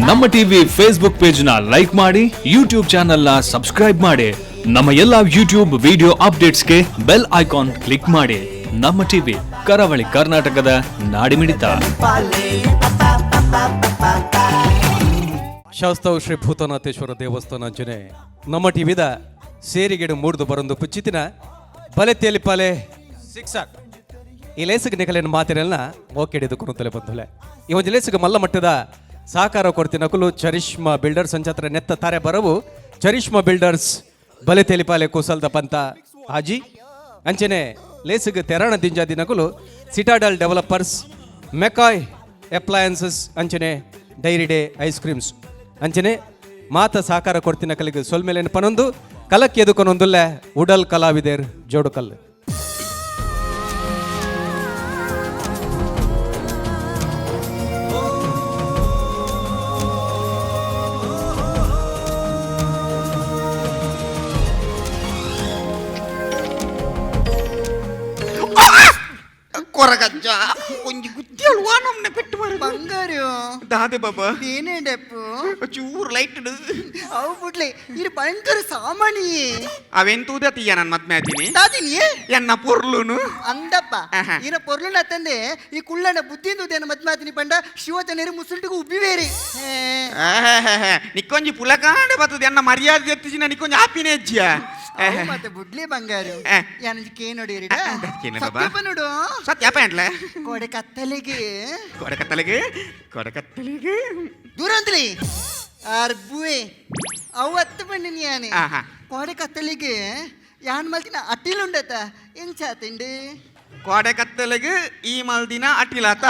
ನಮ್ಮ TV Facebook page ನ like ಮಾಡಿ, ಯೂಟ್ಯೂಬ್ ಚಾನೆಲ್ ನ ಸಬ್ಸ್ಕ್ರೈಬ್ ಮಾಡಿ. ನಮ್ಮ ಎಲ್ಲಾ ಯೂಟ್ಯೂಬ್ ವಿಡಿಯೋ ಅಪ್ಡೇಟ್ಸ್ಗೆ ಬೆಲ್ ಐಕಾನ್ ಕ್ಲಿಕ್ ಮಾಡಿ. ನಮ್ಮ ಟಿವಿ ಕರಾವಳಿ ಕರ್ನಾಟಕದ ನಾಡಿಮಿಡಿತ. ಶಾಸ್ತಾವ್ ಶ್ರೀ ಭೂತನಾಥೇಶ್ವರ ದೇವಸ್ಥಾನ ಅಂಚನೆ ನಮ್ಮ ಟಿವಿದ ಸೇರಿಗೆಡು ಮೂಡ್ದು ಬರೊಂದು ಪುಚ್ಚಿತಿನ ಬಲೆತಿಯಲ್ಲಿ ಪಾಲೆ ಸಿಕ್ಸಾಕ್ ಈ ಲೇಸಿಗೆ ನಿಕಲಿನ ಮಾತಿನೆಲ್ಲ ಓಕೆಡಿದು ಕುರುತಲೆ ಬಂದುಲೆ ಈ ಒಂದು ಲೇಸಿಗೆ ಮಲ್ಲ ಮಟ್ಟದ ಸಹಕಾರ ಕೊಡ್ತಿ ನಕಲು ಚರಿಷ್ಮಾ ಬಿಲ್ಡರ್ಸ್ ಅಂಚತ್ರ ನೆತ್ತ ತಾರೆ ಬರವು ಚರಿಷ್ಮಾ ಬಿಲ್ಡರ್ಸ್ ಬಲೆತಿಯಲ್ಲಿ ಪಾಲೆ ಕುಸಲ್ದ ಪಂತ ಹಾಜಿ ಅಂಚನೆ ಲೇಸಿಗೆ ತೆರಣ ದಿಂಜಾದಿ ನಕಲು ಸಿಟಾಡಲ್ ಡೆವಲಪರ್ಸ್ ಮೆಕಾಯ್ ಅಪ್ಲಯನ್ಸಸ್ ಅಂಚನೆ ಡೈರಿ ಡೇ ಐಸ್ ಕ್ರೀಮ್ಸ್ ಅಂಚನೆ ಮಾತ ಸಹಕಾರ ಕೊಡ್ತಿನ ಕಲಿಗೆ ಸೊಲ್ಮೇಲೇನು ಪನೊಂದು ಕಲಕ್ಕೆ ಎದುಕೊನೊಂದುಲ್ಲೆ ಉಡಲ್ ಕಲಾವಿದೇರ್ ಜೋಡುಕಲ್. కొరగజ్జ కొంచెం గుత్తిలు వానమ్నే పెట్టు మరి బంగారు దాదే బాబా ಏನೇಂಡಪ್ಪು ಚೂರು ಲೈಟ್ ಅವು ಬಿಡ್ಲಿ ಇದು ಭಯಂಕರ ಸಾಮಾನಿ ಅವೆಂತೂದ తీయ ನನ್ನ ಮದ್ಮೆ ಆತೀನಿ ತಾತೀನಿ ಎನ್ನ ಪೊರ್ಲುನು ಅಂದಪ್ಪ ಈನ ಪೊರ್ಲುನ ತಂದೆ ಈ ಕುಳ್ಳನ ಬುದ್ಧಿಂದು ದೇನ ಮದ್ಮೆ ಆತೀನಿ ಪಂಡ ಶಿವಜನರು ಮುಸುಲ್ಟಿಗೂ ಉಬ್ಬಿವೇರಿ ನಿಕ್ಕೊಂಜಿ ಪುಲಕಾಂಡ ಬರ್ತದೆ ಎನ್ನ ಮರ್ಯಾದೆ ಎತ್ತಿಸಿನ ನಿಕ್ಕೊಂಜಿ ಆಪಿನೇ ಅಜ್ಜಿಯ ಮತ್ತೆ ಬುಡ್ಲಿ ಬಂಗಾರು ಯಾನಕ್ಕೆ ನೋಡಿರಿ ನೋಡು ಸತ್ಯಪ್ಪ ಎಂಟ್ಲೆ ಕೊಡೆ ಕತ್ತಲಿಗೆ ದೂರಂತ್ಲಿ ಅರ್ಬುವೆ ಅವು ಹತ್ತು ಬಂದಿನಿ ಯಾನೆ ಕೋಡೆ ಕತ್ತಲಿಗೆ ಯಾನ್ ಮಲ್ತಿನ ಅಟ್ಟಿಲುಂಡತ ಹೆಂಗ್ ಚಾತಿಂಡಿ ಕೋಡೆ ಕತ್ತಲಿಗೆ ಈ ಮಲ್ದಿನ ಅಟ್ಟಿಲತ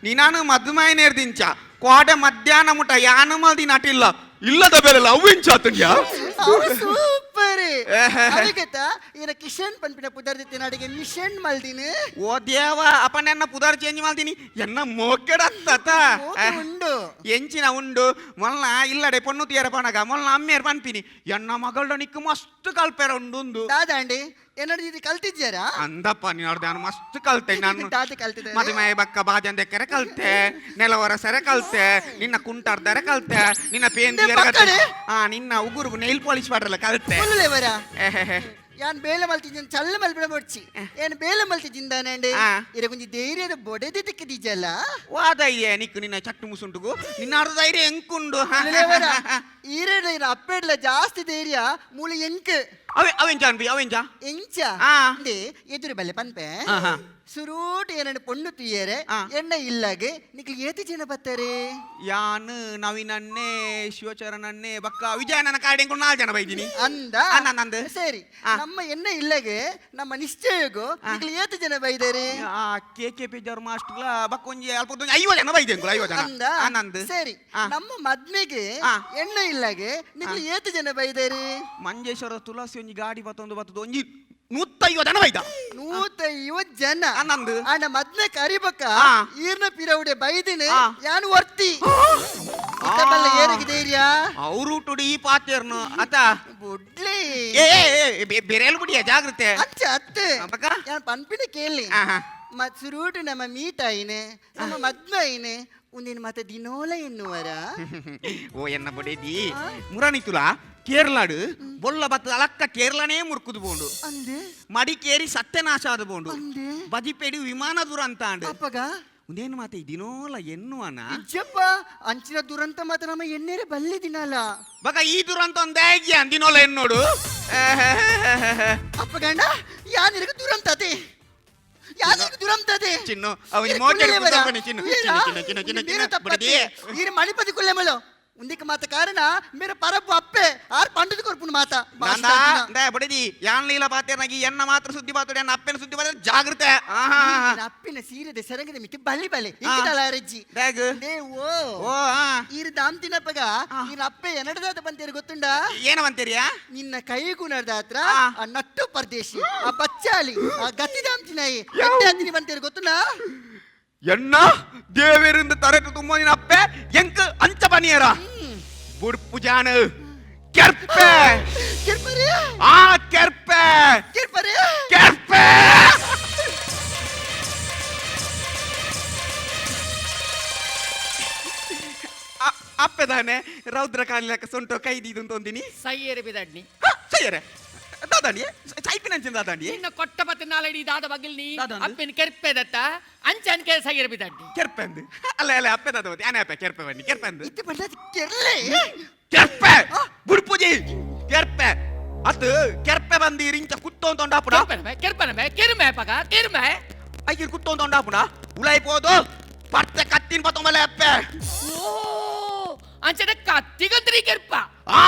ನೀನಾನು ಮದ್ಮಾಯ ನೇರ್ದಿಂಚ ಕೋಡೆ ಮಧ್ಯಾಹ್ನ ಮುಟ ಯಾನು ಮಲ್ದಿನ ಅಟ್ಟಿಲ್ಲ ಇಲ್ಲದ ಬೇರೆಲ್ಲ ಅವು ಹೆಂಚಾತನ್ಯಾ ಸೂಪರ್ ಅದಕ್ಕೆತ ಏನ ಕಿಶನ್ ಪನ್ಪಿನ ಪುದರ್ದಿತ್ತೆ ನಾಡಿಗೆ ಮಿಷನ್ ಮಲ್ದಿನಿ ಓ ದೇವ ಅಪ್ಪನೆನ್ನ ಪುದರ್ ಚೇಂಜ್ ಮಾಡ್ತೀನಿ ಎನ್ನ ಮೋಕೆಡತ್ತ ಉಂಡು ಎಂಚಿನ ಉಂಡು ಮೊಲ್ನ ಇಲ್ಲಡೆ ಪೊಣ್ಣು ತೀಯರ ಪಣಗ ಮೊಲ್ನ ಅಮ್ಮೇರ್ ಪನ್ಪಿನಿ ಎನ್ನ ಮಗಳ ನಿಕ್ಕು ಮಸ್ತ್ ಕಲ್ಪೆರ ಉಂಡು ದಾದಾಂಡಿ ಏನಾದ್ರು ಇದು ಕಲ್ತಿದ್ಯಾರಾ ಅಂದಪ್ಪ ನೀನು ನಾನು ಮಸ್ತ್ ಕಲ್ತೆ ನಾನು ಕಲ್ತಿದ್ದೆ ಮದುವೆ ಬಕ್ಕ ಬಾಜಂದೆಕ್ಕರೆ ಕಲ್ತೆ ನೆಲವರ ಸೆರೆ ಕಲ್ತೆ ನಿನ್ನ ಕುಂಟಾರ್ದರೆ ಕಲ್ತೆ ನಿನ್ನ ಪೇಂದಿ ನಿನ್ನ ಉಗುರು ನೈಲ್ ಪಾಲಿಶ್ ಮಾಡ್ರಲ್ಲ ಕಲ್ತೆ ಯಾನ್ ಬೇಲೆ ಮಲ್ತಿದ್ದೀನಿ ಚಲ್ಲ ಮಲ್ಬಿಡ ಬಡ್ಚಿ ಏನ್ ಬೇಲೆ ಮಲ್ತಿದ್ದಿಂದಾನೆ ಅಂಡಿ ಇರ ಕೊಂಚ ಧೈರ್ಯದ ಬೊಡೆದಿ ತಿಕ್ಕದಿಜ್ಜಲ್ಲ ವಾದಯ್ಯೆ ನಿಕ್ಕು ನಿನ್ನ ಚಟ್ಟು ಮುಸುಂಟುಗು ನಿನ್ನ ಅರ್ಧ ಧೈರ್ಯ ಎಂಕುಂಡು ಈರೇಡ ಅಪ್ಪೆಡ್ಲ ಜಾಸ್ತಿ ಧೈರ್ಯ ಮೂಲ ಎಂಕ್ ಅವೆಂಚ ಅನ್ಬಿ ಅವೆಂಚ ಎಂಚ ಎದುರು ಬಲ್ಲೆ ಪನ್ಪೆ ಸುರೂಟ್ ಏನನ್ನು ಪೊಣ್ಣು ತುಯ್ಯರೆ ಎಣ್ಣ ಇಲ್ಲಾಗೆ ನಿಕ್ಲಿ ಏತಿ ಜನ ಬರ್ತಾರೆ ಯಾನ್ ನವೀನನ್ನೇ ಶಿವಚರಣನ್ನೇ ಬಕ್ಕ ವಿಜಯನನ್ನ ಕಾಡಿಂಕೊಂಡು 4 ಜನ ಬೈದಿನಿ ಅಂದ ಸರಿ ನಮ್ಮ ಎಣ್ಣ ಇಲ್ಲಗೆ ನಮ್ಮ ನಿಶ್ಚಯಗೂ ನಿಕ್ಲಿ ಏತಿ ಜನ ಬೈದಾರೆ KKP ಜರ್ ಮಾಸ್ಟರ್ಲ ಬಕ್ಕ ಒಂಜಿ ಅಲ್ಪ 50 ಜನ ಬೈದೇಂಗುಲ 50 ಜನ ಅಂದ ಸರಿ ನಮ್ಮ ಮದ್ಮೆಗೆ ಎಣ್ಣ ಇಲ್ಲಗೆ ನಿಕ್ಲಿ ಏತಿ ಜನ ಬೈದಾರೆ ಮಂಜೇಶ್ವರ ತುಳಸಿ ಒಂಜಿ ಗಾಡಿ ಬತ್ತೊಂದು ಒಂಜಿ 150 ಜನ ಬೈದ 150 ಜನ ಅನ್ನಂದು ಅಣ್ಣ ಮದ್ನೆ ಕರಿಬಕ್ಕ ಈರ್ನ ಪಿರವುಡೆ ಬೈದಿನಿ ಯಾನು ವರ್ತಿ ಏನಿಗೆ ಧೈರ್ಯ ಅವರು ಟುಡಿ ಈ ಪಾತ್ಯರ್ನು ಅತ ಬುಡ್ಲಿ ಬೆರೆಲ್ ಬಿಡಿಯ ಜಾಗ್ರತೆ ಅಚ್ಚ ಅತ್ತೆ ಯಾನ್ ಪನ್ಪಿನ ಕೇಳಿ ಸುರೂಟು ನಮ್ಮ ಮೀಟ್ ಆಯ್ನೆ ನಮ್ಮ ಮದ್ವೆ ಆಯ್ನೆ ಒಂದಿನ ಮತ್ತೆ ದಿನೋಲ ಎನ್ನುವರ ಓ ಎನ್ನ ಬಡೇದಿ ಮುರಾನಿತುಲ ಕೇರಳಾಡು ಬೊಲ್ಲ ಬತ್ತ ಅಲಕ್ಕ ಕೇರಳನೇ ಮುರ್ಕುದು ಬೋಂಡು ಮಡಿಕೇರಿ ಸತ್ಯನಾಶ ಆದ ಬೋಂಡು ಬಜಿಪೇಡಿ ವಿಮಾನ ದುರಂತ ಅಂಡು ಒಂದೇನು ಮಾತೆ ದಿನೋಲ ಎನ್ನುವನ ಅಜ್ಜಪ್ಪ ಅಂಚಿನ ದುರಂತ ಮಾತ್ರ ನಮ್ಮ ಎಣ್ಣೆರೆ ಬಲ್ಲಿ ದಿನಲ್ಲ ಬಗ ಈ ದುರಂತ ಒಂದೇ ದಿನೋಲ ಎನ್ನೋಡು ಅಪ್ಪ ಗಂಡ ಯಾನಿರಗ ದುರಂತತೆ ಚಿನ್ನು ಅವನಿ ಮೋಕೆ ಚಿನ್ನು ಈ ಮಣಿಪತಿ ಕುಲ್ಲೆಮಳು ಉಂದಿಕ ಮಾತ ಕಾರಣ ಮೇರೆ ಪರಪ್ಪು ಅಪ್ಪೆ ಆರ್ ಪಂಡದ ಕೊರ್ಪುನ ಮಾತ ಬಡಿದಿ ಯಾನ್ ಲೀಲ ಪಾತೇನಾಗಿ ಎನ್ನ ಮಾತ್ರ ಸುದ್ದಿ ಪಾತೋಡಿ ಅನ್ನ ಅಪ್ಪನ ಸುದ್ದಿ ಪಾತ ಜಾಗ್ರತೆ ಅಪ್ಪಿನ ಸೀರೆದ ಸೆರಂಗದ ಮಿಕ್ಕಿ ಬಲ್ಲಿ ಬಲೆ ಇಂಕಿದಲಾರಜ್ಜಿ ಓ ಈರ್ ದಾಮ್ತಿನಪ್ಪಗ ಈನ ಅಪ್ಪೆ ಎನಡದಾದ ಬಂತೇರು ಗೊತ್ತುಂಡ ಏನ ಬಂತೇರಿಯಾ ನಿನ್ನ ಕೈಗೂ ನಡ್ದಾತ್ರ ಆ ನಟ್ಟು ಪರದೇಶಿ ಆ ಬಚ್ಚಾಲಿ ಆ ಗತಿ ದಾಮ್ತಿನಾಯಿ ಎಡ್ಡೆ ಬಂತೇರು ಗೊತ್ತುಂಡ ಎನ್ನ ದೇವರಿಂದ ತರಟು ತುಂಬ ನಿನ್ನ ಅಪ್ಪೆ ಎಂಕ ಅಂಚ ಬನಿಯರ ಬುಡ್ಪು ಜಾನ ಕೆರ್ಪೆ ಕೆರ್ಪೆ ಕೆರ್ಪೆ ಅಪ್ಪೆದಾನೆ ರೌದ್ರ ಕಾಲಿಲಕ ಸೊಂಟೋ ಕೈದಿದು ತೊಂದಿನಿ ಸೈಯೇರಿ ಬಿದಡ್ನಿ ಸಯ್ಯರೆ ದಾದಾಂಡಿ ಸೈಪಿನಂಚಿನ ದಾದಾಂಡಿ ನಿನ್ನ ಕೊಟ್ಟ ಮತ್ತೆ ನಾಳೆಡಿ ದಾದ ಬಗಿಲ್ನಿ ದಾದಾಂಡು. ಅಪ್ಪನ ಕೆರ್ಪೆದತ್ತ ಅಂಚನ್ಕೆ ಸೈಯೇರಿ ಬಿದಡ್ನಿ ಕೆರ್ಪೆಂದು ಅಲ್ಲ ಅಲ್ಲ ಅಪ್ಪೆ ದಾದ ಯಾನೆ ಅಪ್ಪೆ ಕೆರ್ಪೆ ಬನ್ನಿ ಕೆರ್ಪೆಂದು ಇತ್ತೆ ಬಂದದ ಕೆರ್ಲೆ ಕೆರ್ಪೆ ಗುಡ್ಪೂಜಿ ಕೆರ್ಪೆ ಅದು ಕೆರ್ಪೆ ಬಂದಿರಿ ಇಂಚ ಕುತ್ತೋನ್ ತೊಂಡಾಪುಡ ಕೆರ್ಪನಮೆ ಕೆರ್ಮೆ ಪಗ ಕೆರ್ಮೆ ಐಕಿರ್ ಕುತ್ತೋನ್ ತೊಂಡಾಪುಡ ಉಲೈ ಪೋದು ಪರ್ತೆ ಕತ್ತಿನ ಪತ್ತೊಂಬಲೆ ಅಪ್ಪೆ ಓ ಅಂಚನೆ ಕತ್ತಿಗಂತ್ರಿ ಕೆರ್ಪ ಆ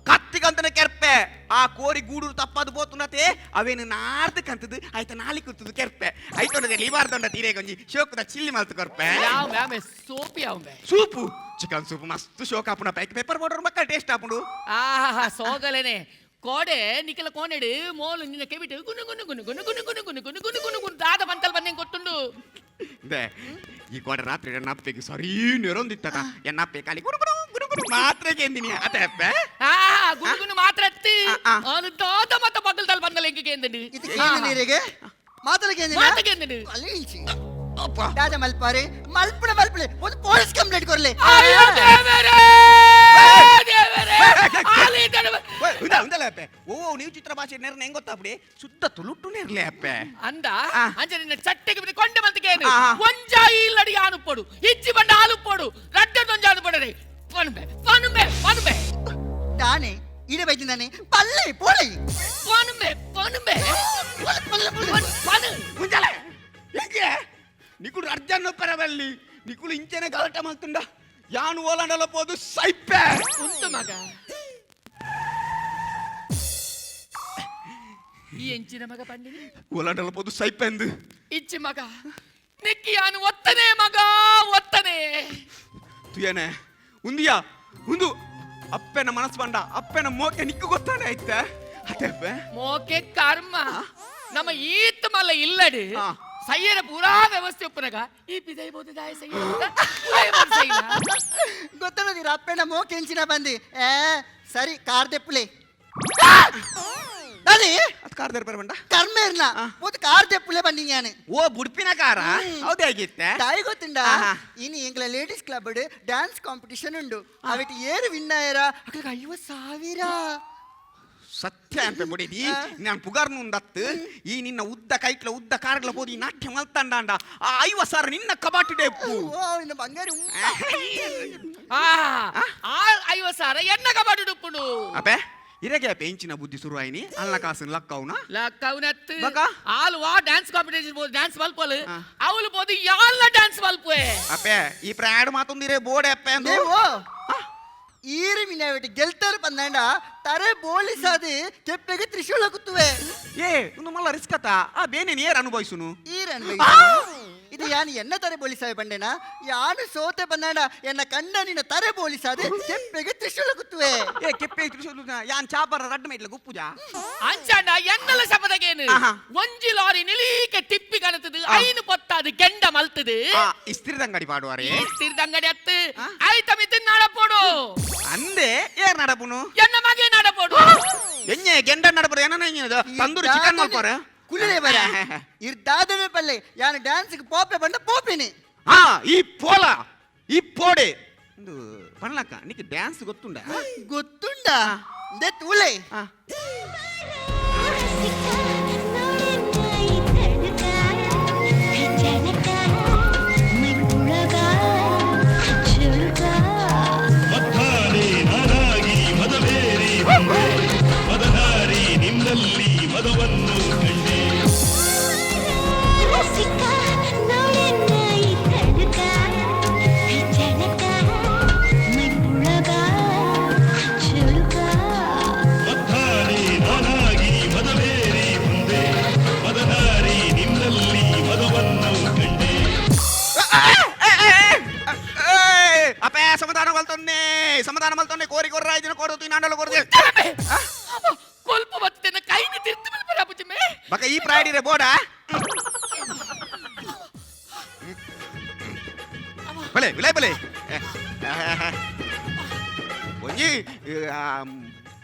ಕತ್ತಿಗಂತನ ಕೆರ್ಪೆ ಆ ಕೋರಿ ಗೂಡೂರು ತಪ್ಪದು ಬೋತುನತೆ ಅವೇನು ನಾರ್ದಕ್ಕಂತದ್ದು ಆಯ್ತ ನಾಲಿ ಕುತ್ತದು ಕೆರ್ಪೆ ಆಯ್ತೊಂಡದೆ ಲಿವಾರ್ದೊಂಡ ತೀರೆ ಗೊಂಜಿ ಶೋಕದ ಚಿಲ್ಲಿ ಮಲ್ತು ಕೊರ್ಪೆ ಯಾವ ಮ್ಯಾಮೆ ಸೋಪಿ ಅವಮೆ ಸೂಪು ಚಿಕನ್ ಸೂಪ್ ಮಸ್ತ್ ಶೋಕ ಆಪುನ ಪೈಕ್ ಪೇಪರ್ ಪೌಡರ್ ಮಕ್ಕಳ ಟೇಸ್ಟ್ ಆಪುಂಡು ಆಹಾ ಸೋಗಲೇನೆ ಕೋಡೆ ನಿಖಲ ಕೋನೆಡು ಮೋಲು ನಿನ್ನ ಕೆಬಿಟ್ಟು ಗುನು ಗುನು ಗುನು ಗುನು ಗುನು ಗುನು ಗುನು ಗುನು ಗುನು ಗುನು ಗುನು ದಾದ ಬಂತಲ್ ಬಂದೆ ಕೊಟ್ಟುಂಡು ದೇ ಈ ಕೋಡೆ ರಾತ್ರಿ ಎನ್ನಪ್ಪೆಗೆ ಸರಿ ನೆರೊಂದಿತ್ತಕ ಎನ್ನಪ್ಪೆ ಕಾಲಿ ಗುಡು ಗುಡು ಗುಡು ಗುಡು ಮಾತ್ರೆಗೆ ಎಂದಿನಿ ಅತ್ತೆ ಅಪ್ಪೆ ಆಹಾ ಗುನು ಗುನು ಮಾತ್ರ ಅತ್ತಿ ಆ. ಅದು ದಾದ ಮತ್ತ ಬಗಲ್ದಲ್ಲಿ ಬಂದಲ್ಲ ಹೆಂಗೆ ಎಂದನು ಇದು ಏನು ನೀರಿಗೆ ಮಾತಲಗೆ ಮಾತಗೆ ಎಂದನು ಅಲ್ಲಿ ಇಲ್ಚಿ ಅಪ್ಪ ದಾದ ಮಲ್ಪಾರೆ ಮಲ್ಪಡೆ ಒಂದು ಪೊಲೀಸ್ ಕಂಪ್ಲೇಂಟ್ ಕೊರ್ಲೆ ಅಯ್ಯೋ ದೇವರೇ ದೇವರೇ ಆಲಿ ದೇವ ಉಂದಲ್ಲ ಅಪ್ಪೆ ಓ ನೀವು ಚಿತ್ರ ಭಾಷೆ ನೇರ್ನ ಹೆಂಗ್ ಗೊತ್ತಾಪಡಿ ಸುತ್ತ ತುಳುಟ್ಟು ನೇರ್ಲೆ ಅಪ್ಪೆ ಅಂದ ಆ. ಅಂಜ ನಿನ್ನ ಚಟ್ಟೆಗೆ ಬಿಟ್ಟು ಕೊಂಡೆ ಮಂತಿಗೇನು ಆ. ಒಂಜಾಯಿ ಇಲ್ಲಡಿ ಆನು ಪೊಡು ಇಚ್ಚಿ ಬಂಡ ಹಾಲು ಪೊಡು ರಡ್ಡ ದೊಂಜಾನು ಪೊಡರೆ ಪನುಬೆ ಪನುಬೆ ಪನುಬೆ ತಾನೆ ಇಡೆ ಬೈತಿದ್ದಾನೆ ಪಲ್ಲೆ ಪೋಳಿ ಪನುಬೆ ಪನುಬೆ ಪನು ಮುಂಜಾನೆ ಹೆಂಗೆ ನಿಕುಲು ಅರ್ಜನ್ನು ಪರವಲ್ಲಿ ನಿಕುಲು ಇಂಚನೆ ಗಲಾಟೆ ಮಾಡ್ತುಂಡ ಯಾನು ಓಲಾಂಡಲ ಪೋದು ಸೈಪೆ ಉಂಟು ಮಗ ಈ ಎಂಚಿನ ಮಗ ಪಂಡಿನಿ ಓಲಾಂಡಲ ಪೋದು ಸೈಪೆಂದು ಇಚ್ಚಿ ಮಗ ನಿಕ್ಕಿಯಾನು ಒತ್ತನೆ ಮಗ ಒತ್ತನೆ ತುಯನೆ ಉಂದಿಯಾ ಉಂದು ಅಪ್ಪೆನ ಮನಸ್ಸು ಬಂಡ ಅಪ್ಪೆನ ಮೋಕೆ ನಿಕ್ಕು ಗೊತ್ತಾನೆ ಆಯ್ತಾ ಅತ್ತೆ ಅಪ್ಪೆ ಮೋಕೆ ಕರ್ಮ ನಮ್ಮ ಈತ್ ಮಲ್ಲ ಇಲ್ಲಡು ಆ. ಸೈಯರ ಪೂರಾ ವ್ಯವಸ್ಥೆ ಒಪ್ಪನಗ ಈ ಪಿದೈ ಬೋದು ದಾಯ ಸೈಯ ಗೊತ್ತಲ್ಲದಿರ ಅಪ್ಪೆನ ಮೋಕೆ ಹೆಂಚಿನ ಬಂದಿ ಸರಿ ಕಾರ್ ದೆಪ್ಪುಲೆ ಅದೇ ಅದು ಕಾರ್ದಾರ ಬರ ಬಂಡ ಕರ್ಮ ಇರ್ನ ಒಂದು ಕಾರ್ ದೆಪ್ಪುಲೆ ಬಂದಿ ನಾನು ಓ ಬುಡ್ಪಿನ ಕಾರ ಹೌದೇ ಆಗಿತ್ತೆ ತಾಯಿ ಗೊತ್ತುಂಡ ಆಹಾ. ಇನ್ನು ಎಂಗ್ಲ ಲೇಡೀಸ್ ಕ್ಲಬ್ ಡ್ಯಾನ್ಸ್ ಕಾಂಪಿಟಿಷನ್ ಉಂಡು ಅವಿಟ್ಟು ಏರು ವಿನ್ ಆಯರ ಅಕ್ಕಳಿಗೆ 50,000 ಸತ್ಯ ಅಂತ ಬಿಡಿದಿ ನಾನು ಪುಗಾರ್ನು ಒಂದತ್ತು ಈ ನಿನ್ನ ಉದ್ದ ಕೈಟ್ಲ ಉದ್ದ ಕಾರ್ಗಳ ಹೋದಿ ನಾಟ್ಯ ಮಲ್ತಂಡ ಆ 50,000 ನಿನ್ನ ಕಬಾಟಿ ಡೆಪ್ಪು ಓ ಇನ್ನು ಬಂಗಾರ ಆ 50,000 ಎನ್ನ ಕಬಾಡು ಡುಪ್ಪುಡು ಅಪ್ಪೆ ಇರಗೆ ಪೆಂಚಿನ ಬುದ್ಧಿ ಶುರು ಆಯ್ನಿ ಅಲ್ಲ ಕಾಸು ಲಕ್ಕವನ ಲಕ್ಕವನತ್ತು ಬಕ? ಆಲು ವಾ ಡ್ಯಾನ್ಸ್ ಕಾಂಪಿಟೇಷನ್ ಬೋದು ಡ್ಯಾನ್ಸ್ ಮಲ್ಪಲು ಅವಳು ಬೋದು ಯಾಲ್ಲ ಡ್ಯಾನ್ಸ್ ಮಲ್ಪುವೆ ಅಪ್ಪೆ ಈ ಪ್ರಾಡ್ ಮಾತೊಂದಿರೆ ಬೋಡೆ ಅಪ್ಪೆ ಅಂದು ನೀವು ಈರು ಮಿನಾವಿಟ್ಟು ಗೆಲ್ತಾರು ಬಂದಾಂಡ ತರೆ ಬೋಲಿಸಾದಿ ಕೆಪ್ಪೆಗೆ ತ್ರಿಶೂಲ ಕುತ್ತುವೆ ಏ ಒಂದು ಮಲ್ಲ ರಿಸ್ಕ್ ಅತ್ತ ಆ ಬೇನೆ ನೇರ ಅನುಭವಿಸುನು ಈರನ್ ಇದು ಯಾನು ಎನ್ನ ತರೆ ಬೋಲಿಸಾವೆ ಬಂಡೆನ ಯಾನು ಸೋತೆ ಬಂದಾಂಡ ಎನ್ನ ಕಂಡ ನಿನ್ನ ತರೆ ಬೋಲಿಸಾದೆ ಕೆಪ್ಪೆಗೆ ತ್ರಿಶೂಲ ಕುತ್ತುವೆ ಏ ಕೆಪ್ಪೆ ತ್ರಿಶೂಲ ಯಾನ್ ಚಾಪರ ರಡ್ಡ ಮೇಟ್ಲ ಗುಪ್ಪುಜ ಅಂಚಾಂಡ ಎನ್ನಲ ಶಪದಗೇನು ಆಹಾ. ಒಂಜಿ ಲಾರಿ ನಿಲೀಕೆ ತಿಪ್ಪಿ ಕಣತದು ಐನು ಪೊತ್ತಾದು ಕೆಂಡ ಮಲ್ತದು ಇಸ್ತಿರಿದಂಗಡಿ ಪಾಡುವಾರೆ ತಿರ್ದಂಗಡಿ ಅತ್ತು ಐತ ಮಿತಿ ನಡಪೋಡು ಅಂದೆ ಏರ್ ನಡಪುನು ಎನ್ನ ಮಗೆ ನಡಪೋಡು ಎಣ್ಣೆ ಗೆಂಡ ನಡಪುರ ಏನೋ ತಂದೂರಿ ಚಿಕನ್ ಮಲ್ಪಾರ ಕುಲಿರೆ ಬರ ಇರ್ದಾದನೆ ಪಲ್ಲೆ ಯಾನು ಡ್ಯಾನ್ಸ್ಗೆ ಪೋಪೆ ಬಂಡ ಪೋಪಿನಿ ಹಾ ಈ ಪೋಲ ಈ ಪೋಡೆ ಒಂದು ಪಣ್ಲಕ್ಕ ನಿಕ್ಕೆ ಡ್ಯಾನ್ಸ್ ಗೊತ್ತುಂಡ ಗೊತ್ತುಂಡ ಇಂದೆ ತೂಲೆ ಮದ್ದಾನೆ ನಾನಾಗಿ ಮದವೇರಿ ಬಂದೆ ಮದನಾರಿ ನಿಮ್ಮಲ್ಲಿ ಮದವನ್ನು ಕಂಡೆ ಮದ್ದಾನೆ ನಾನಾಗಿ ಮದವೇರಿ ಬಂದೆ ಮದನಾರಿ ನಿಮ್ಮಲ್ಲಿ ಮದವನ್ನು ಕಂಡೆ ಅಪ್ಪೆ ಸಮಾಧಾನ ಮಲ್ತೊನ್ನೆ ಕೋರಿ ಕೊರ್ರ ಇದನ್ನ ಕೊಡೋದು ನಾಂಡಲು ಕೊಡದೆ ಕೊಲ್ಪ ಬತ್ತೇನ ಕೈನ ತಿರ್ತು ಮಲ್ಪರ ಅಪ್ಪುಜಿಮೆ ಬಕ ಈ ಪ್ರಾಡಿರೆ ಬೋಡ ಬಲೆ ವಿಲೈ ಬಲೆ ಒಂಜಿ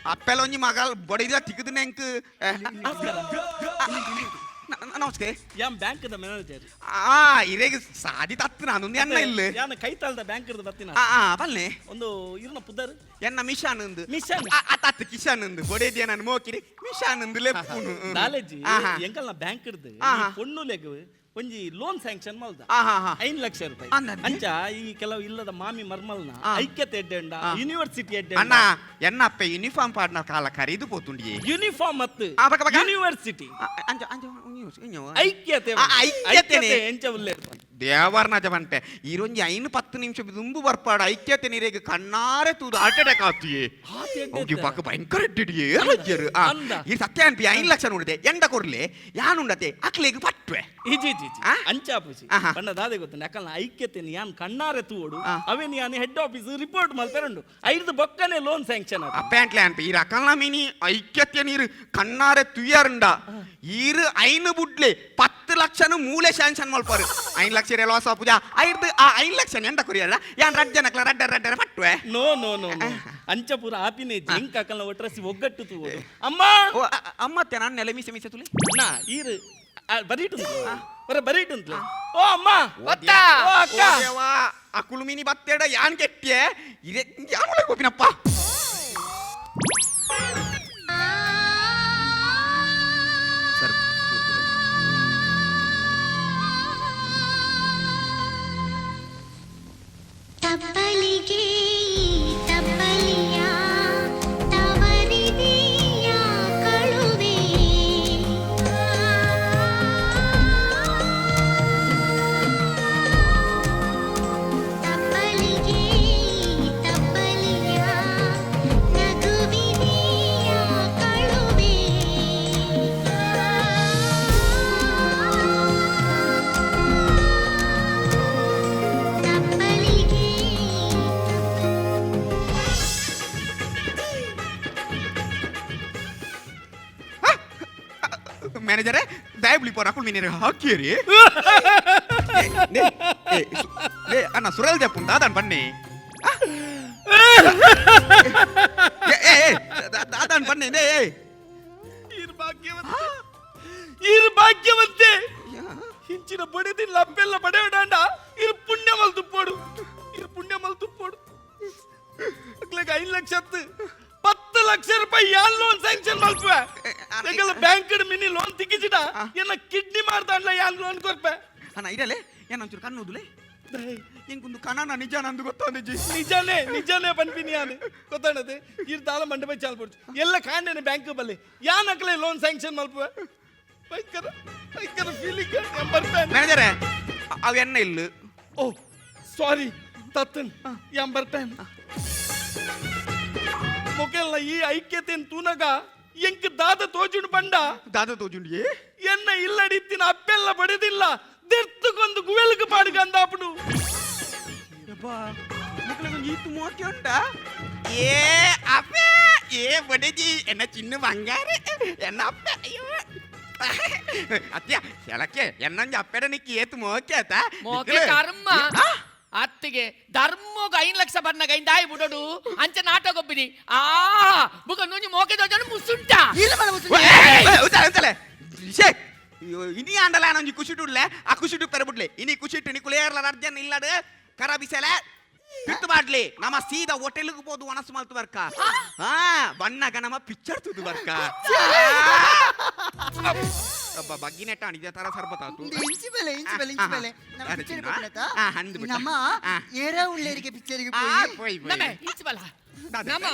ಅಪ್ಪೆಲ ಒಂಜಿ ಮಗಲ್ ಬೊಡಿದ ತಿಕ್ಕದ ನೆಂಕ್ ನಮಸ್ತೆ ಯಾನ್ ಬ್ಯಾಂಕ್ದ ಮ್ಯಾನೇಜರ್ ಇರೇಗ ಸಾದಿ ತತ್ತು ನಾನು ಎನ್ನ ಇಲ್ಲ ಯಾನ ಕೈತಾಳ್ದ ಬ್ಯಾಂಕ್ ಇರ್ದ ಬರ್ತೀನಿ ಬಲ್ಲೆ ಒಂದು ಇರ್ನ ಪುದ್ದರ್ ಎನ್ನ ಮಿಷಾನ್ ಅಂದು ಮಿಷಾನ್? ಅತ್ತ ಕಿಶಾನ್ ಅಂದು ಬೊಡೇದಿಯ ನಾನು ಮೋಕಿರಿ ಮಿಷಾನ್ ಅಂದು ಲೆಪ್ಪುನು ನಾಲೆಜಿ ಎಂಕಲ್ನ ಬ್ಯಾಂಕ್ ಇರ್ದು ಪೊಣ್ಣು ಲೆಗ್ ಒಂಜಿ ಲೋನ್ ಸ್ಯಾಂಕ್ಷನ್ ಮಲ್ದ 5 ಲಕ್ಷ ರೂಪಾಯಿ ಅಂಚ ಈ ಕೆಲವು ಇಲ್ಲದ ಮಾಮಿ ಮರ್ಮಲ್ನ ಐಕ್ಯತೆ ಎಡ್ಡೆಂಡ ಯೂನಿವರ್ಸಿಟಿ ಅಣ್ಣ ಎಡ್ಡೆಂಡ ಎನ್ನಪ್ಪ ಯೂನಿಫಾರ್ಮ್ ಪಾಡ್ನ ಕಾಲ ಕರೀದು ಪೋತುಂಡಿ ಯೂನಿಫಾರ್ಮ್ ಮತ್ತು ಬಕ ಬಕ. ಯೂನಿವರ್ಸಿಟಿ ಅಂಜ ಅಂಜ ಐಕ್ಯತೆ ಐಕ್ಯತೆನೆ. ಎಂಚ ಉಲ್ಲೇಖ ದೇವರ್ನಾಜ ಬಂಟೆ ಈರೊಂಜಿ 5-10 ನಿಮಿಷ ದುಂಬು ಬರ್ಪಾಡು ಐಕ್ಯತೆ ನೀರಿಗೆ ಕಣ್ಣಾರೆ ತೂದು ಹಾರ್ಟ್ ಅಟ್ಯಾಕ್ ಆತಿಯೇ ಹೋಗಿ ಪಕ್ಕ ಭಯಂಕರ ಇಟ್ಟಿಡಿಯೇ ರಜ್ಜರು ಅಂದ. ಈ ಸತ್ಯ ಅನ್ಪಿ 5 ಲಕ್ಷ ನೋಡಿದೆ ಎಂಡ ಕೊರ್ಲೆ ಯಾನುಂಡತೆ ಅಕ್ಲೆಗೆ ಪಟ್ವೆ ಇಜಿ ಆ? ಅಂಚಾಪುಸಿ ಆಹಾ. ಬಣ್ಣ ದಾದೆ ಗೊತ್ತುಂಡು ಯಾಕಂದ್ರೆ ಐಕ್ಯತೆ ಯಾನ್ ಕಣ್ಣಾರೆ ತೂಡು ಅವೇನು ಯಾನ್ ಹೆಡ್ ಆಫೀಸ್ ರಿಪೋರ್ಟ್ ಮಲ್ಪೆರಂಡು 5 ಬೊಕ್ಕನೆ ಲೋನ್ ಸ್ಯಾಂಕ್ಷನ್ ಅಪ್ಯಾಂಟ್ಲೆ ಅನ್ಪಿ ಈ ರಕಲ್ನ ಮೀನಿ ಐಕ್ಯತೆ ನೀರು ಕಣ್ಣಾರೆ ತುಯ್ಯಾರುಂಡ ಈರು 5 ಬುಡ್ಲೆ 10 ಲಕ್ಷನು ಮೂಲೆ ಸ್ಯಾಂಕ್ಷನ್ ಮಲ್ಪಾರು 5 ಲಕ್ಷ ಲಾಸ್ ಪೂಜಾ 5 ಲಕ್ಷ ಎಂಡ ಕೊರಿಯಲ್ಲ ಯಾನ್ ರಡ್ಡನಕ್ಲ ರಡ್ಡರ ಪಟ್ವೆ ನೋ ನೋ ನೋ ನೋ ಅಂಚಪುರ ಆಪಿನೆ ಜಿಂಕ್ ಹಾಕಲ್ನ ಒಟ್ರಸಿ ಒಗ್ಗಟ್ಟು ತೂಡು ಅಮ್ಮ ಅಮ್ಮತ್ತೆ ನಾನು ನೆಲೆ ಮೀಸೆ ಮೀಸೆ ತುಳಿ ನಾ ಈರು ಬರೀಟುಂತ್ಲೆ ಓ ಅಮ್ಮ ಒತ್ತ ಓ ಅಕ್ಕ ಆ ಕುಳುಮಿನಿ ಬತ್ತೇಡ ಯಾನ್ ಕೆಟ್ಟೆ ಇದೆ ಯಾನ್ ಗೋಪಿನಪ್ಪ ತಪ್ಪಲಿಗೆ ತಪ್ಪಲಿಯ ತವರಿದೆಯ ಕಳುವೆ ತಪ್ಪಲಿಗೆ ತಪ್ಪಲಿಯ ನಗುವಿದೆಯ ಕಳುವೆ ತಪ್ಪಲಿಗೆ ಮ್ಯಾನೇಜರೇ ದಯವಿಟ್ಟು ಪೋರ ಕುಳುಮಿನಿ ಹಾಕಿರಿ ಅಣ್ಣ ಸುರಲ್ ಜಪ್ಪುಂಟ ದಾದನ್ ಬನ್ನಿ ದಾದನ್ ಬನ್ನಿ ಇರು ಭಾಗ್ಯವಂತೆ ಹಿಂಚಿನ ಬಡಿದಿಲ್ಲ ಅಪ್ಪೆಲ್ಲ ಬಡೆಯಡಾಂಡ ಇರು ಪುಣ್ಯ ಮಲ್ ತುಪ್ಪೋಡು ಅಕ್ಲೆಗ 5 ಲಕ್ಷ 10 ಲಕ್ಷ ರೂಪಾಯಿ ಯಾನ್ ಲೋನ್ ಸ್ಯಾಂಕ್ಷನ್ ಮಲ್ಪೆ ಯಾಕಲ್ಲ ಬ್ಯಾಂಕ್ ಮಿನಿ ಲೋನ್ ತಿಕ್ಕಿಸಿಡ ಎನ್ನ ಕಿಡ್ನಿ ಮಾಡ್ತಾಂಡ್ಲ ಯಾನ್ ಲೋನ್ ಕೊರ್ಪೆ ಅಣ್ಣ ಇರಲೆ ಏನಂಚೂರು ಕಣ್ಣುದುಲೆ ಎಂಕೊಂದು ಕಣನ ನಿಜ ನಂದು ಗೊತ್ತಾಂದಿಜ್ಜಿ ನಿಜಾನೇ ಪನ್ಪಿನಿ ಯಾನು ಗೊತ್ತಾಣದೆ ಇರ್ ತಾಳ ಮಂಡಪ ಚಾಲ್ ಪಡ್ಚು ಎಲ್ಲ ಕಾಂಡೇನೆ ಬ್ಯಾಂಕ್ ಬಲ್ಲಿ ಯಾನ್ ಅಕ್ಲೆ ಲೋನ್ ಸ್ಯಾಂಕ್ಷನ್ ಮಲ್ಪೆ ಭಯಂಕರ ಫೀಲಿಂಗ್ ಮ್ಯಾನೇಜರೇ ಅವು ಎನ್ನ ಇಲ್ಲ ಓ ಸಾರಿ ತತ್ತನ್ ಎಂಬರ್ಪೇನ್ ಮೊಕೆಲ್ನ ಈ ಐಕ್ಯತೆನ್ ತೂನಗ ಎಂಕ್ ದಾದ ತೋಜುಂಡು ಬಂಡ ದಾದ ತೋಜುಂಡಿಯೇ ಎನ್ನ ಇಲ್ಲಡಿತ್ತಿನ ಅಪ್ಪೆಲ್ಲ ಬಡಿದಿಲ್ಲ ದೆರ್ತುಕೊಂದು ಗುವೆಲ್ಗೆ ಪಾಡ್ಗಂದಾಪುಡು ಈತು ಮೋಕೆ ಉಂಟ ಏ ಅಪ್ಪೆ ಏ ಬಡಜಿ ಎನ್ನ ಚಿನ್ನ ಬಂಗಾರ ಎನ್ನ ಅಪ್ಪೆ ಅಯ್ಯೋ ಅತ್ಯ ಕೆಳಕ್ಕೆ ಎನ್ನಂಜ ಅಪ್ಪೆಡ ನಿಕ್ಕಿ ಏತು ಮೋಕೆ ಆತ ಮೋಕೆ ಕರ್ಮ ಅತ್ತಿಗೆ ಧರ್ಮೋಗ 5 ಲಕ್ಷ ಬರ್ನಾಗ ಇಂದಾಯಿ ಬಿಡೋಡು ಅಂಚ ನಾಟಕ ಒಬ್ಬಿನಿ ಬುಗ ನುಂಜಿ ಮೋಕೆ ದೋಜನು ಮುಸುಂಟ ಇನಿ ಆಂಡಲ ನಂಜಿ ಕುಶಿಟುಡ್ಲೆ ಆ ಕುಶಿಟು ಪೆರಬುಡ್ಲೆ ಇನಿ ಕುಶಿಟ್ಟು ನಿ ಕುಲೇರ್ಲ ಅರ್ಜನ್ ಇಲ್ಲದ ಕರ ಬಿಸಲೆ ಬಿಟ್ಟು ಮಾಡ್ಲಿ ನಮ್ಮ ಸೀದಾ ಹೋಟೆಲ್ಗೆ ಹೋದು ಒಣಸು ಮಲ್ತು ಬರ್ಕ ಬಣ್ಣಗ ನಮ್ಮ ಪಿಕ್ಚರ್ ತುದು ಬರ್ಕ ಬಗ್ಗಿನೆಟ್ಟ ಇದೇ ತರ ಸರ್ಬತ್ತಾತು ಇಂಚಿ ಬೆಲೆ ನಮ್ಮ ಪಿಕ್ಚರ್ ನಮ್ಮ ಏರ ಉಳ್ಳೇರಿಗೆ ಪಿಕ್ಚರ್ಗೆ போய் ನಮೆ ಈಚ್ ಬಲ ನಮ್ಮ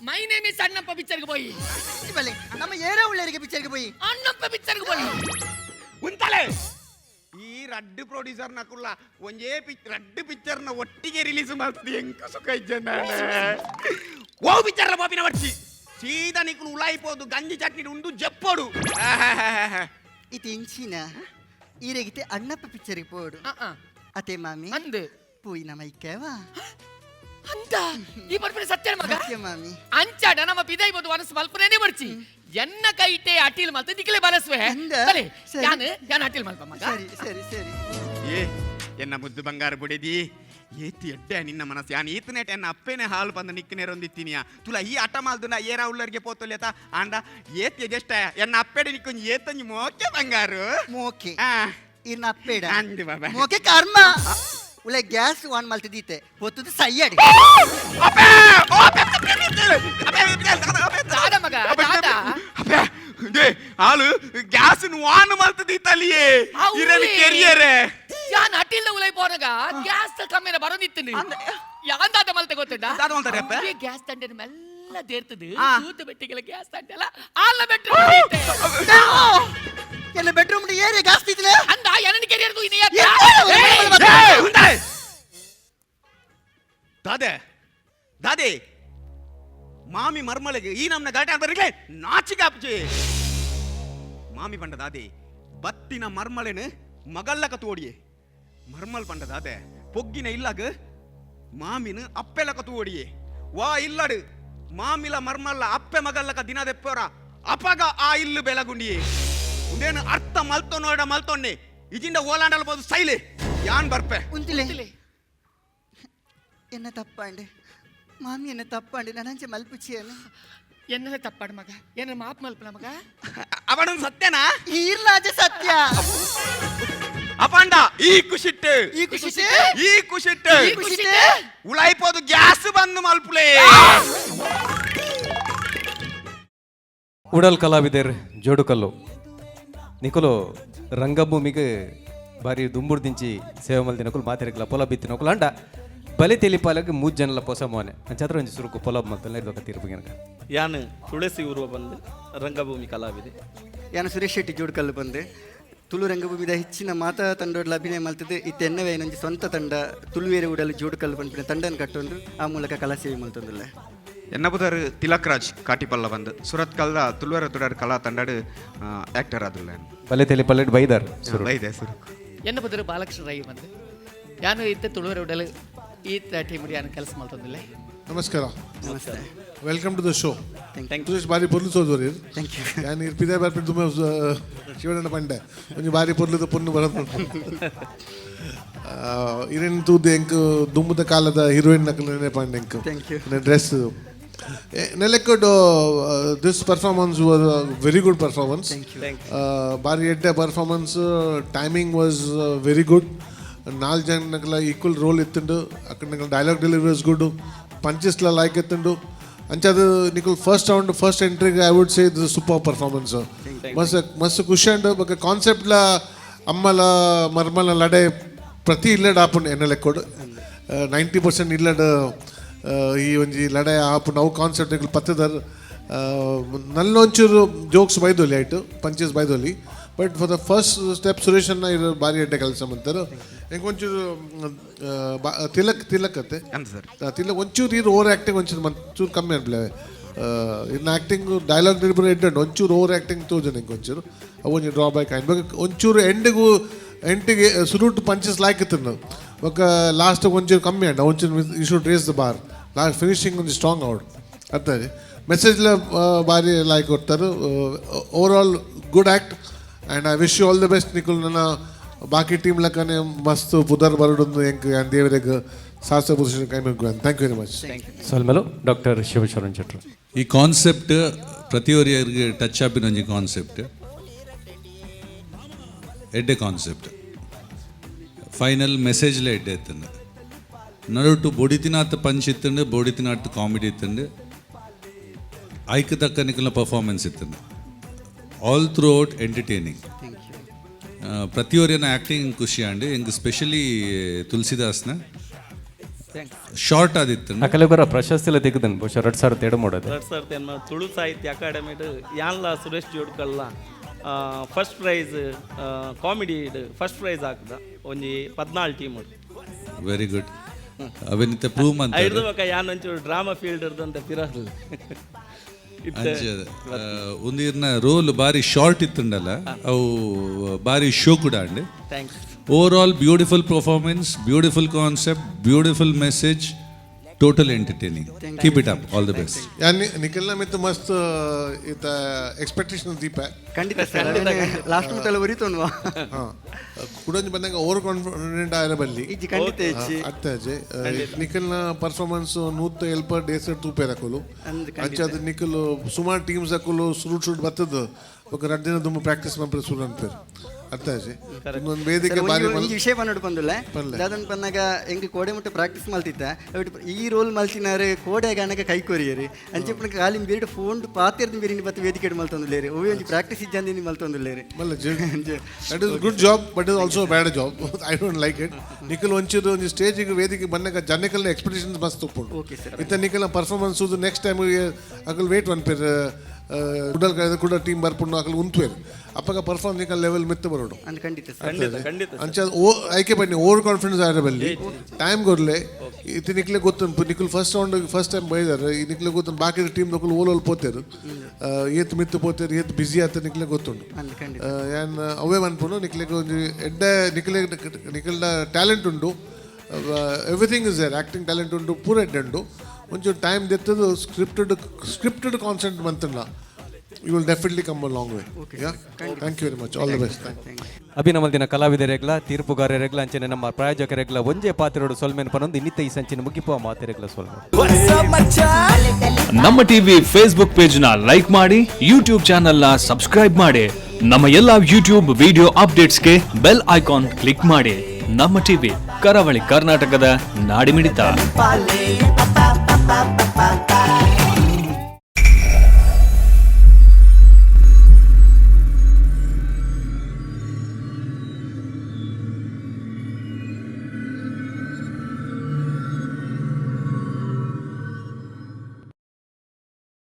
ಮೈ ನೇಮ್ ಇಸ್ ಅಣ್ಣಪ್ಪ ಪಿಕ್ಚರ್ಗೆ போய் ಇಂಚಿ ಬೆಲೆ ನಮ್ಮ ಏರ ಉಳ್ಳೇರಿಗೆ ಪಿಕ್ಚರ್ಗೆ போய் ಅಣ್ಣಪ್ಪ ಪಿಕ್ಚರ್ಗೆ போய் ಉಂತಲೆ ಈ ರಡ್ಡು ಪ್ರೊಡ್ಯೂಸರ್ ನಕುಲ್ಲ ಒಂದೇ ರಡ್ಡು ಪಿಕ್ಚರ್ ನ ಒಟ್ಟಿಗೆ ರಿಲೀಸ್ ಮಾಡ್ತದೆ ಎಂಕ ಸುಖ ಇಜ್ಜನ ಓ ಪಿಕ್ಚರ್ ಬಾಪಿನ ವರ್ಷಿ ಸೀದಾ ನಿಕುಲು ಉಲಾಯಿಪೋದು ಗಂಜಿ ಚಟ್ನಿ ಉಂಡು ಜಪ್ಪೋಡು ಇದು ಇಂಚಿನ ಈರೆಗಿತೆ ಅಣ್ಣಪ್ಪ ಪಿಕ್ಚರ್ಗೆ ಪೋಡು ಅತೆ ಮಾಮಿ ಅಂದೆ ಪೋಯಿ ನಮ್ಮ ಇಕ್ಕವಾ ಅಂತ ಈ ಬರ್ಪನೆ ಸತ್ಯ ಮಗ ಸತ್ಯ ಮಾಮಿ ಅಂಚಾಡ ನಮ್ಮ ಪಿದೈ ಬೋದು ವನಸ್ ಮಲ್ಪನೇನೆ ಬರ್ಚಿ ಎನ್ನ ಕೈಟೆ ಅಟಿಲ್ ಮಲ್ತ ನಿಕ್ಲೆ ಬರಸ್ವೆ ಅಂದ? ಬಲೆ ಸರಿ. ಯಾನ್ ಅಟಿಲ್ ಮಲ್ಪ ಮಗ ಸರಿ ಏ ಎನ್ನ ಮುದ್ದು ಬಂಗಾರ ಬುಡಿದಿ ಏತಿ ಎಡ್ಡೆ ನಿನ್ನ ಮನಸ್ಸು ಯಾನ್ ಈತನೇಟ ಎನ್ನ ಅಪ್ಪೇನೆ ಹಾಲು ಬಂದು ನಿಕ್ಕನೇರೊಂದಿತ್ತೀನಿಯ ತುಲ ಈ ಅಟ ಮಾಲ್ದುನ ಏರ ಉಳ್ಳರಿಗೆ ಪೋತೊಲ್ಯತ ಆಂಡ ಏತಿ ಎಷ್ಟ ಎನ್ನ ಅಪ್ಪೇಡೆ ನಿಕ್ಕೊಂಜಿ ಏತಂಜಿ ಮೋಕೆ ಬಂಗಾರು ಮೋಕೆ ಆ ಇರ್ನ ಅಪ್ಪೇಡ ಅಂದು ಬಾಬಾ ಮೋಕೆ ಕರ್ಮ ಉಳೆ ಗ್ಯಾಸ್ ಆನ್ ಮಲ್ತದೀತೆ ಪೊತ್ತದು ಸಯ್ಯಾಡಿ ಅಪ್ಪೆ ಓ ಅಪ್ಪೆ ಅಪ್ಪೆ ದಾದ ಮಗ ದಾದ ಅಪ್ಪೆ ದೇ ಹಾಲು ಗ್ಯಾಸ್ ವಾನ್ ಮಲ್ತದೀತಲ್ಲಿಯೇ ಇರಲಿ ಕೆರಿಯರೆ ಯಾನ್ ಅಟ್ಟಿಲ್ದ ಉಲೈ ಪೋನಗ ಗ್ಯಾಸ್ ಕಮ್ಮಿನ ಬರೋದಿತ್ತು ಯಾನ್ ದಾದ ಮಲ್ತೆ ಗೊತ್ತುಂಡ ದಾದ ಮಲ್ತಾರೆ ಅಪ್ಪ ಈ ಗ್ಯಾಸ್ ತಂಡೆನ ಮೆಲ್ಲ ದೇರ್ತದೆ ಆ. ಸೂತ ಬೆಟ್ಟಿಗೆಲ್ಲ ಗ್ಯಾಸ್ ತಂಡೆಲ್ಲ ಆಲ್ಲ ಬೆಟ್ಟು ಎಲ್ಲ ಬೆಡ್ರೂಮ್ ಏರಿಯಾ ಗ್ಯಾಸ್ ತಿದ್ಲೆ ಅಂದ ಎನನಿ ಕೆರಿಯರ್ದು ಇನಿ ದಾದೆ ದಾದೆ ಮಾಮಿ ಮರ್ಮಳೆಗೆ ಈ ನಮ್ನ ಗಲಾಟೆ ಬರಲಿಕ್ಕೆ ನಾಚಿಕಾಪ್ಚೆ ಮಾಮಿ ಪಂಡ ದಾದೆ ಬತ್ತಿನ ಮರ್ಮಳೆನು ಮಗಲ್ಲಕ ತೋಡಿಯೇ ಮರ್ಮಲ್ ಪಂಡ ದಾದೆ ಪೊಗ್ಗಿನ ಇಲ್ಲಗ ಮಾಮಿನ ಅಪ್ಪೆಲಕ ತೋಡಿಯೇ ವಾ ಇಲ್ಲಡು ಮಾಮಿಲ ಮರ್ಮಲ್ಲ ಅಪ್ಪೆ ಮಗಲ್ಲಕ ದಿನ ದೆಪ್ಪೋರ ಅಪಗ ಆ ಇಲ್ಲು ಬೆಳಗುಂಡಿಯೇ ಉಂದೇನು ಅರ್ಥ ಮಲ್ತೋ ನೋಡ ಮಲ್ತೊನ್ನೆ ಇಜಿಂದ ಓಲಾಂಡಲ್ ಬೋದು ಸೈಲೆ ಯಾನ್ ಬರ್ಪೆ ಉಂತಿಲೆ ಎನ್ನ ತಪ್ಪಾಂಡೆ ಮಾಮಿ ಎನ್ನ ತಪ್ಪಾಂಡೆ ನನಂಚೆ ಮಲ್ಪುಚಿಯನು ಎನ್ನಲೆ ತಪ್ಪಾಡ ಮಗ ಏನ ಮಾಪ್ ಮಲ್ಪನ ಮಗ ಅವನು ಸತ್ಯನಾ ಈರ್ಲಾಜ ಸತ್ಯ ಅಪಂಡ ಈ ಕುಶಿಟ್ಟು ಈ ಖುಷಿ ಈ ಕುಶಿಟ್ಟು ಈ ಖುಷಿ ಉಳಾಯ್ಪೋದು ಗ್ಯಾಸ್ ಬಂದು ಮಲ್ಪುಲೆ ಉಡಲ್ ಕಲಾವಿದರ್ ಜೋಡುಕಲ್ಲು ನಿಕುಲು ರಂಗಭೂಮಿಗೆ ಬಾರಿ ದುಂಬುಡು ದಿಂಚಿ ಸೇವೆ ಮಲ್ದಿನಕುಲು ಮಾತಿರಕಲ ಪೊಲ ಬಿತ್ತಿನಕುಲು ಅಂಡ ಬಲೆ ತೆಲಿಪಾಲಗೆ 3 ಜನಲ ಪೊಸ ಮೋನೆ ಅಂಚಾದ್ರ ಒಂಜಿ ಸುರುಕು ಪೊಲ ಮಲ್ತಲ್ಲ ಇರ್ಬೇಕ ತೀರ್ಪುಗಿನಕ ಯಾನ್ ತುಳಸಿ ಉರುವ ಬಂದು ರಂಗಭೂಮಿ ಕಲಾವಿದೆ ಯಾನು ಸುರೇಶ್ ಶೆಟ್ಟಿ ಜೋಡ್ಕಲ್ಲು ಬಂದೆ ತುಳು ರಂಗಭೂಮಿದ ಹೆಚ್ಚಿನ ಮಾತಾ ತಂಡೋಡ್ಲ ಅಭಿನಯ ಮಲ್ತದೆ ಇತ್ತೆನ್ನವೇ ನಂಜಿ ಸ್ವಂತ ತಂಡ ತುಳುವೇರೆ ಉಡಲು ಜೋಡ್ಕಲ್ಲು ಬಂದ್ಬಿಟ್ಟು ತಂಡನ ಕಟ್ಟೊಂದು ಆ ಮೂಲಕ ಕಲಾ ಸೇವೆ ಮಲ್ತೊಂದಿಲ್ಲ ಎನ್ನಬುದರ್ ತಿಲಕ್ ರಾಜ್ ಕಾಟಿಪಲ್ಲ ಬಂದು ಸುರತ್ ಕಲ್ದ ತುಳುವರ ತುಡರ್ ಕಲಾ ತಂಡಡು ಆಕ್ಟರ್ ಆದುಲ್ಲ ಬಲೆ ತೆಲಿಪಾಲೆಡ್ ಬೈದಾರ್ ಬೈದೆ ಸುರು ಎನ್ನ ಬದ್ರು ಬಾಲಕೃಷ್ಣ ರೈ ಬಂದು ಯಾನು ಇತ್ತೆ ತುಳುವರ ಉಡಲು ಈ ಟೀಮ್ ಯಾನು ಕೆಲಸ ಮಾಡ್ತಂದಿಲ್ಲ ನಮಸ್ಕಾರ ನಮಸ್ತೆ welcome to the show thank Tulasi ಬಾರಿ ಪೊರ್ಲು ಸೋದರಿ ಥ್ಯಾಂಕ್ ಯು ಯಾನ್ ಇರ್ಪಿದೆ ಬರ್ಪಿಟ್ಟು ತುಂಬ ಶಿವಣ್ಣ ಪಂಡೆ ಒಂಜಿ ಬಾರಿ ಪೊರ್ಲುದ ಪೊನ್ನು ಬರೋದು ಇರೇನು ತೂದು ಎಂಕ್ ದುಮ್ಮದ ಕಾಲದ ಹೀರೋಯಿನ್ ನಕಲನೆ ಪಂಡೆ ಎಂಕ್ Thank you. ಡ್ರೆಸ್ ನೆಲೆಕ್ಕಡ್ this performance was very good performance ಬಾರಿ ಎಡ್ಡೆ performance timing was very good 4 ಜನಗಳ ಈಕ್ವಲ್ ರೋಲ್ ಇತ್ತುಂಡು ಅక్కడ ಡೈಲಾಗ್ ಡೆಲಿವರಿ ವಾಸ್ ಗುಡ್ ಪಂಚಸ್ಲ ಲೈಕ್ ಇತ್ತುಂಡು ಅಂಚದು ನಿಕುಲ್ ಫಸ್ಟ್ ರೌಂಡ್ ಫಸ್ಟ್ ಎಂಟ್ರಿಗೆ ಐ ವುಡ್ ಸೇ ಇದು ಸೂಪರ್ ಪರ್ಫಾರ್ಮೆನ್ಸ್ ಮಸ್ತ್ ಖುಷಿ ಅಂಡು ಬೊಕ ಕಾನ್ಸೆಪ್ಟ್ಲ ಅಮ್ಮಲ ಮರ್ಮಲ ಲಡೆ ಪ್ರತಿ ಇಲ್ಲಡ್ ಆಪುಂಡು ಎನ್ನ ಲೆಕ್ಕೋಡು 90% ಇಲ್ಲಡ್ ಈ ಒಂಜಿ ಲಡೆ ಆಪುಂಡು ಅವು ಕಾನ್ಸೆಪ್ಟ್ ನಿಕುಲ್ ಪತ್ತದರ್ ನಲ್ಲೊಂಚೂರು ಜೋಕ್ಸ್ ಬೈದೊಲಿ ಆಯ್ತು ಪಂಚಸ್ ಬೈದೊಲಿ but for the first step Suresh ಅನ್ನ ಇರೋ ಭಾರಿ ಎಡ್ಡೆ ಕೆಲಸ ಮಾಡ್ತಾರೆ ಹೆಂಗೆ ಒಂಚೂರು ತಿಲಕ್ ಅತ್ತೆ ತಿಲಕ್ ಒಂಚೂರು ಇರು ಓವರ್ ಆ್ಯಕ್ಟಿಂಗ್ ಒಂಚೂರು ಕಮ್ಮಿ ಅನ್ಪ್ಲೆ ಇನ್ನು ಆ್ಯಕ್ಟಿಂಗ್ ಡೈಲಾಗ್ ಡೆಲಿವರಿ ಎಡ್ಡೆ ಒಂಚೂರು ಓವರ್ ಆ್ಯಕ್ಟಿಂಗ್ ತೋಜನ ಹೆಂಗೆ ಒಂಚೂರು ಅವು ಒಂಚೂರು ಡ್ರಾಬ್ಯಾಕ್ ಆಯ್ತು ಒಂಚೂರು ಎಂಟಿಗೆ ಸುರುಟು ಪಂಚಸ್ ಲಾಯ್ಕಿತ್ತು ನಾವು ఒక లాస్ట్ కొంచెం కమ్మి అండి కొంచెం you should raise the bar last finishing కొంచెం స్ట్రాంగ్ అవుట్ అర్థది మెసేజ్లో భారీ లైక్ కొడతారు overall good act and I wish you all the best నీకు ನನ್ನ ಬಾಕಿ ಟೀಮ್ ಲಕ್ಕನೆ ಮಸ್ತ್ ಪುದರ್ ಬರಡುಂದು ಎಂಕ್ ದೇವರಿಗೆ ಶಾಸ್ತ್ರ ಪೊಸಿಷನ್ ಕೈ ಮುಗ್ಗುವ ಥ್ಯಾಂಕ್ ಯು ವೆರಿ ಮಚ್ ಸಲ್ಮೇಲು ಡಾಕ್ಟರ್ ಶಿವಶರಣ್ ಚಟ್ರು ಈ ಕಾನ್ಸೆಪ್ಟ್ ಪ್ರತಿಯೊಬ್ಬರಿಗೆ ಟಚ್ ಆಪಿನ ಒಂಜಿ ಕಾನ್ಸೆಪ್ಟ್ ಎಡ್ಡೆ ಕಾನ್ಸೆಪ್ಟ್ ಫೈನಲ್ ಮೆಸೇಜ್ಲೇ ಎಡ್ಡೆ ಎತ್ತಂಡು ನಡುಟು ಬೊಡಿತಿನಾತ್ ಪಂಚ್ ಇತ್ತಂಡು ಬೊಡಿತಿನಾತ್ ಕಾಮಿಡಿ ಇತ್ತಂಡು ಐಕ್ ತಕ್ಕ ನಿಕಲ್ನ ಪರ್ಫಾರ್ಮೆನ್ಸ್ ಇತ್ತಂಡು ಆಲ್ ಥ್ರೂ ಔಟ್ ಎಂಟರ್ಟೈನಿಂಗ್ ಪ್ರತಿಯೊರಿನ ಆ್ಯಕ್ಟಿಂಗ್ ಖುಷಿ ಅಂಡು ಎಂಗ್ ಸ್ಪೆಷಲಿ ತುಳಸಿದಾಸ್ನ ಶಾರ್ಟ್ ಆದಿತ್ತು ಅಕಲೆ ಬರ ಪ್ರಶಸ್ತಿಲ ತೆಗೆದನ್ ಬಹುಶಃ 2003 ಮಾಡೋದು 2003 ತುಳು ಸಾಹಿತ್ಯ ಅಕಾಡೆಮಿಡ್ ಯಾನ್ಲ ಸುರೇಶ್ ಜೋಡ್ಕಲ್ಲ first prize comedy first prize ಹಾಕ್ದ ಒಂಜಿ 14 ಟೀಮ್ ವೆರಿ ಗುಡ್ ಅವನಿತ ಪ್ರೂವ್ ಅಂತ ಐರ್ದವಕ ಯಾನ್ ಒಂಚೂರು ಡ್ರಾಮಾ ಫೀಲ್ಡ್ ಇರ್ದಂತ ಪಿರಲ್ ಒಂದಿರ್ನ ರೋಲ್ ಬಾರಿ ಶಾರ್ಟ್ ಇತ್ತುಂಡಲ್ಲ ಅವು ಬಾರಿ ಶೋ ಕೂಡ and thanks overall beautiful performance beautiful concept beautiful message total entertaining. Keep it up. All the best. ನಿಖಿಲ್ನ ಮಿತ್ತು ಮಸ್ತ್ ಇತ್ತ ಎಕ್ಸ್ಪೆಕ್ಟೇಷನ್ ದೀಪ ಖಂಡಿತ ಸರ್ ಲಾಸ್ಟ್ ಮುಟ್ಟಲ್ಲ ಬರೀತೋನ್ವಾ ಕುಡಂಜಿ ಬಂದಾಗ ಓವರ್ ಕಾನ್ಫಿಡೆಂಟ್ ಆಯ್ರ ಬಲ್ಲಿ ಇಜ್ಜಿ ಖಂಡಿತ ಇಜ್ಜಿ ಅತ್ತಾಜೆ ನಿಖಿಲ್ನ ಪರ್ಫಾರ್ಮೆನ್ಸ್ ನೂತ ಎಲ್ಪ ಡೇಸರ್ ತೂಪೇರ್ ಹಾಕಲು ಅಂಚಾದ ನಿಖಿಲ್ ಸುಮಾರು ಟೀಮ್ಸ್ ಹಾಕಲು ಶೂಟ್ ಬರ್ತದ ఒక 2 ದಿನ ದುಮ್ಮ ಪ್ರಾಕ್ಟೀಸ್ ಮಾಡ್ರೆ ಸುರು ಅನ್ಪೇರು ಅತ್ತಾಜೆ ಇನ್ನೊಂದು ವೇದಿಕೆ ಬಾರಿ ಈ ವಿಷಯ ಬಂದು ಬಂದಿಲ್ಲ ದಾದನ್ ಬಂದಾಗ ಎಂಗೆ ಕೋಡೆ ಮುಟ್ಟ ಪ್ರಾಕ್ಟೀಸ್ ಮಾಡ್ತಿದ್ದ ಈ ರೋಲ್ ಮಲ್ತಿನಾರೆ ಕೋಡೆ ಗಾನಕ ಕೈ ಕೊರಿಯರಿ ಅಂಚೆಪ್ಪನ ಕಾಲಿ ಬೇರೆ ಫೋನ್ ಪಾತಿರ್ದ ಬೇರೆ ಬತ್ತು ವೇದಿಕೆ ಮಲ್ತೊಂದುಲ್ಲೇರಿ ಓ ಒಂಜಿ ಪ್ರಾಕ್ಟೀಸ್ ಇಜ್ಜಂದಿ ಮಲ್ತೊಂದುಲ್ಲೇರಿ ಮಲ್ಲ that is good job but is also bad job I don't like it Nikhil ಒಂಚಿದು ಒಂದು ಸ್ಟೇಜಿಗೆ ವೇದಿಕೆ ಬಂದಾಗ ಜನಕಲ್ನ ಎಕ್ಸ್ಪೆಕ್ಟೇಷನ್ಸ್ ಮಸ್ತ್ ಉಪ್ಪುಂಡು ಇತ್ತ ನಿಖಿಲ್ನ ಪರ್ಫಾರ್ಮೆನ್ಸ್ ನೆಕ್ಸ್ಟ್ ಟೈಮ್ ಅಕಲ್ ವೇಟ್ ಒನ್ಪೇರ್ ಕುಡಲ್ ಕಳೆದ ಕೂಡ ಟೀಮ್ ಬರ್ಪುಂಡು ಅಕಲ್ ಉಂತ್ವೇರು ಅಪ್ಪಗ ಪರ್ಫಾರ್ಮ್ ನಿಖಲ್ ಲೆವೆಲ್ ಮಿತ್ತ ಬರೋಡು ಅಂಚ ಆಯ್ಕೆ ಬನ್ನಿ ಓವರ್ ಕಾನ್ಫಿಡೆನ್ಸ್ ಆಯ್ರ ಬಲ್ಲಿ ಟೈಮ್ ಕೊಡ್ಲೆ ಇದು ನಿಕ್ಲೆ ಗೊತ್ತುಂಟು Nikhil first round first time ಬೈದಾರೆ ಈ ನಿಕ್ಲೆ ಗೊತ್ತುಂಟು ಬಾಕಿ ಟೀಮ್ ದೊಕ್ಕಲು ಓಲೋಲ್ ಪೋತೇರು ಏತ್ ಮಿತ್ತು ಪೋತೇರು ಏತ್ ಬಿಸಿ ಆತ ನಿಕ್ಲೆ ಗೊತ್ತುಂಟು ಏನ್ ಅವೇ ಅನ್ಪುಂಡು ನಿಕ್ಲೆಗೆ ಒಂದು ಎಡ್ಡ ನಿಖಲ್ನ ಟ್ಯಾಲೆಂಟ್ ಉಂಟು everything is there acting talent ಉಂಟು ಪೂರ ಎಡ್ಡುಂಟು ಒಂಚೂರು ಟೈಮ್ ದೆತ್ತದು ಸ್ಕ್ರಿಪ್ಟೆಡ್ ಕಾನ್ಸೆಂಟ್ ಬಂತಲ್ಲ you will definitely come a long way thank you very much all the best ಅಭಿನಮಲ್ದಿನ ಕಲಾವಿದರೆಗ್ಲ ತೀರ್ಪುಗಾರರೆಗ್ಲ ಅಂಚನೆ ನಮ್ಮ ಪ್ರಾಯೋಜಕರೆಗ್ಲ ಒಂಜೇ ಪಾತ್ರೋಡು ಸೊಲ್ಮೆನ್ ಪನೊಂದು ಇನ್ನಿತ್ತ ಈ ಸಂಚಿನ ಮುಗಿಪುವ ಮಾತಿರೆಗ್ಲ ಸೊಲ್ಮೆನ್ ನಮ್ಮ ಟಿವಿ ಫೇಸ್ಬುಕ್ ಪೇಜ್ ನ ಲೈಕ್ ಮಾಡಿ ಯೂಟ್ಯೂಬ್ ಚಾನೆಲ್ ನ ಸಬ್ಸ್ಕ್ರೈಬ್ ಮಾಡಿ ನಮ್ಮ ಎಲ್ಲಾ ಯೂಟ್ಯೂಬ್ ವಿಡಿಯೋ ಅಪ್ಡೇಟ್ಸ್ಗೆ ಬೆಲ್ ಐಕಾನ್ ಕ್ಲಿಕ್ ಮಾಡಿ. ನಮ್ಮ ಟಿವಿ ಕರಾವಳಿ ಕರ್ನಾಟಕದ ನಾಡಿಮಿಡಿತ.